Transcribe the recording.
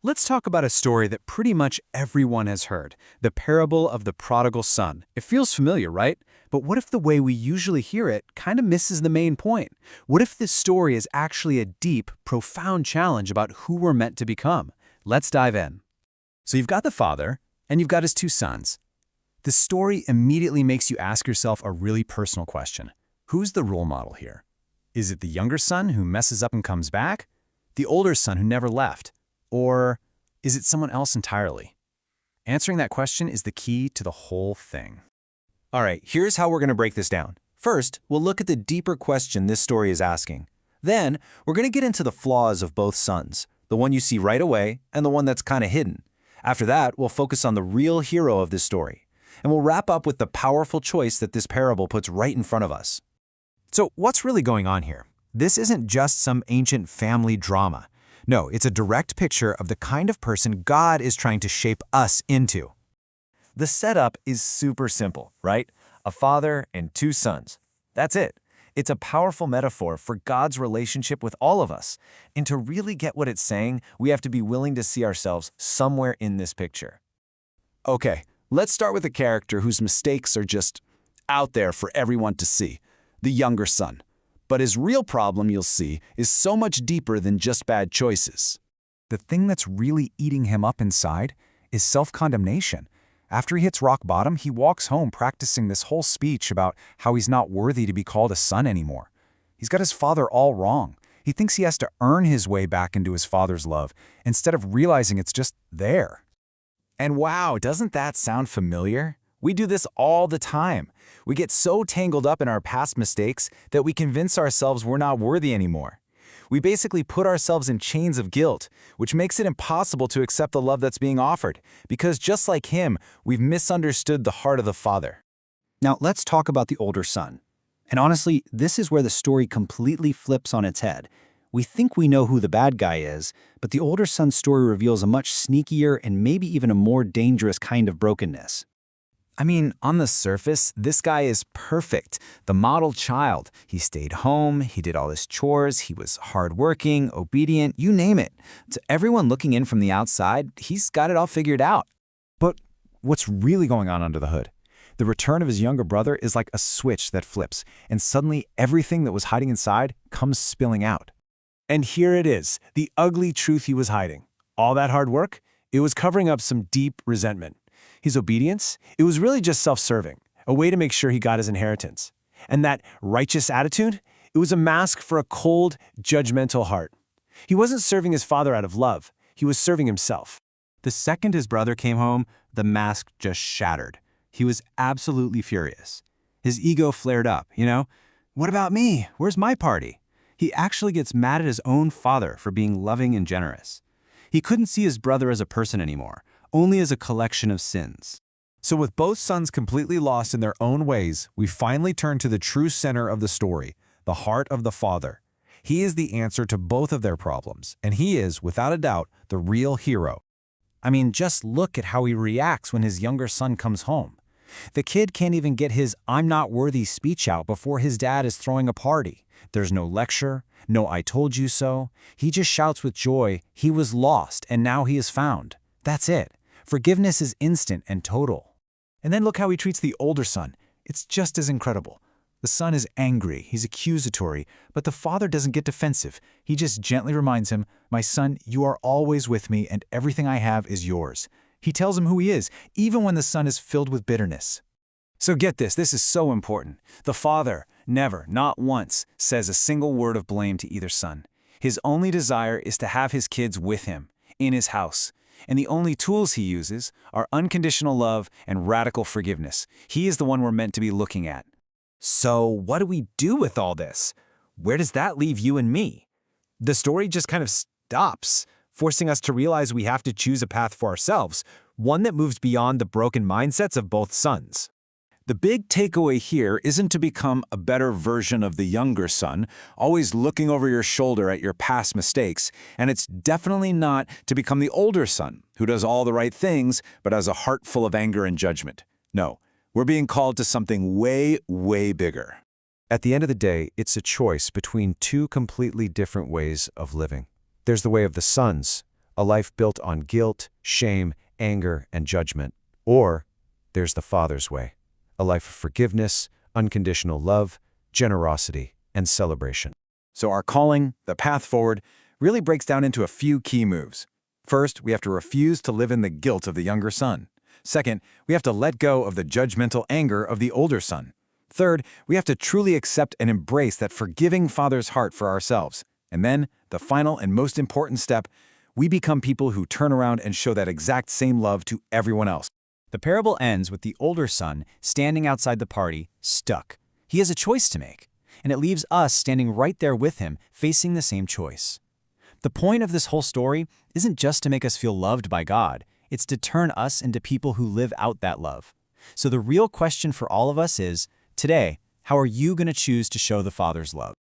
Let's talk about a story that pretty much everyone has heard, the parable of the prodigal son. It feels familiar, right? But what if the way we usually hear it kind of misses the main point? What if this story is actually a deep, profound challenge about who we're meant to become? Let's dive in. So you've got the father, and you've got his two sons. The story immediately makes you ask yourself a really personal question. Who's the role model here? Is it the younger son who messes up and comes back? The older son who never left? Or is it someone else entirely? Answering that question is the key to the whole thing. All right, here's how we're going to break this down. First, we'll look at the deeper question this story is asking. Then, we're going to get into the flaws of both sons, the one you see right away and the one that's kind of hidden. After that, we'll focus on the real hero of this story. And we'll wrap up with the powerful choice that this parable puts right in front of us. So what's really going on here? This isn't just some ancient family drama. No, it's a direct picture of the kind of person God is trying to shape us into. The setup is super simple, right? A father and two sons. That's it. It's a powerful metaphor for God's relationship with all of us. And to really get what it's saying, we have to be willing to see ourselves somewhere in this picture. Okay, let's start with a character whose mistakes are just out there for everyone to see, the younger son. But his real problem, you'll see, is so much deeper than just bad choices. The thing that's really eating him up inside is self-condemnation. After he hits rock bottom, he walks home practicing this whole speech about how he's not worthy to be called a son anymore. He's got his father all wrong. He thinks he has to earn his way back into his father's love, instead of realizing it's just there. And wow, doesn't that sound familiar? We do this all the time. We get so tangled up in our past mistakes that we convince ourselves we're not worthy anymore. We basically put ourselves in chains of guilt, which makes it impossible to accept the love that's being offered, because just like him, we've misunderstood the heart of the Father. Now, let's talk about the older son. And honestly, this is where the story completely flips on its head. We think we know who the bad guy is, but the older son's story reveals a much sneakier and maybe even a more dangerous kind of brokenness. I mean, on the surface, this guy is perfect, the model child. He stayed home, he did all his chores, he was hardworking, obedient, you name it. To everyone looking in from the outside, he's got it all figured out. But what's really going on under the hood? The return of his younger brother is like a switch that flips, and suddenly everything that was hiding inside comes spilling out. And here it is, the ugly truth he was hiding. All that hard work, it was covering up some deep resentment. His obedience, it was really just self-serving, a way to make sure he got his inheritance. And that righteous attitude, it was a mask for a cold, judgmental heart. He wasn't serving his father out of love, he was serving himself. The second his brother came home, the mask just shattered. He was absolutely furious. His ego flared up, What about me? Where's my party? He actually gets mad at his own father for being loving and generous. He couldn't see his brother as a person anymore, only as a collection of sins. So with both sons completely lost in their own ways, we finally turn to the true center of the story, the heart of the father. He is the answer to both of their problems, and he is, without a doubt, the real hero. I mean, just look at how he reacts when his younger son comes home. The kid can't even get his "I'm not worthy" speech out before his dad is throwing a party. There's no lecture, no "I told you so." He just shouts with joy, he was lost and now he is found. That's it. Forgiveness is instant and total. And then look how he treats the older son. It's just as incredible. The son is angry, he's accusatory, but the father doesn't get defensive. He just gently reminds him, "My son, you are always with me and everything I have is yours." He tells him who he is, even when the son is filled with bitterness. So get this is so important. The father never, not once, says a single word of blame to either son. His only desire is to have his kids with him, in his house. And the only tools he uses are unconditional love and radical forgiveness. He is the one we're meant to be looking at. So what do we do with all this? Where does that leave you and me? The story just kind of stops, forcing us to realize we have to choose a path for ourselves, one that moves beyond the broken mindsets of both sons. The big takeaway here isn't to become a better version of the younger son, always looking over your shoulder at your past mistakes, and it's definitely not to become the older son, who does all the right things but has a heart full of anger and judgment. No, we're being called to something way, way bigger. At the end of the day, it's a choice between two completely different ways of living. There's the way of the sons, a life built on guilt, shame, anger, and judgment. Or there's the Father's way, a life of forgiveness, unconditional love, generosity, and celebration. So our calling, the path forward, really breaks down into a few key moves. First, we have to refuse to live in the guilt of the younger son. Second, we have to let go of the judgmental anger of the older son. Third, we have to truly accept and embrace that forgiving father's heart for ourselves. And then, the final and most important step, we become people who turn around and show that exact same love to everyone else. The parable ends with the older son standing outside the party, stuck. He has a choice to make, and it leaves us standing right there with him, facing the same choice. The point of this whole story isn't just to make us feel loved by God, it's to turn us into people who live out that love. So the real question for all of us is, today, how are you going to choose to show the Father's love?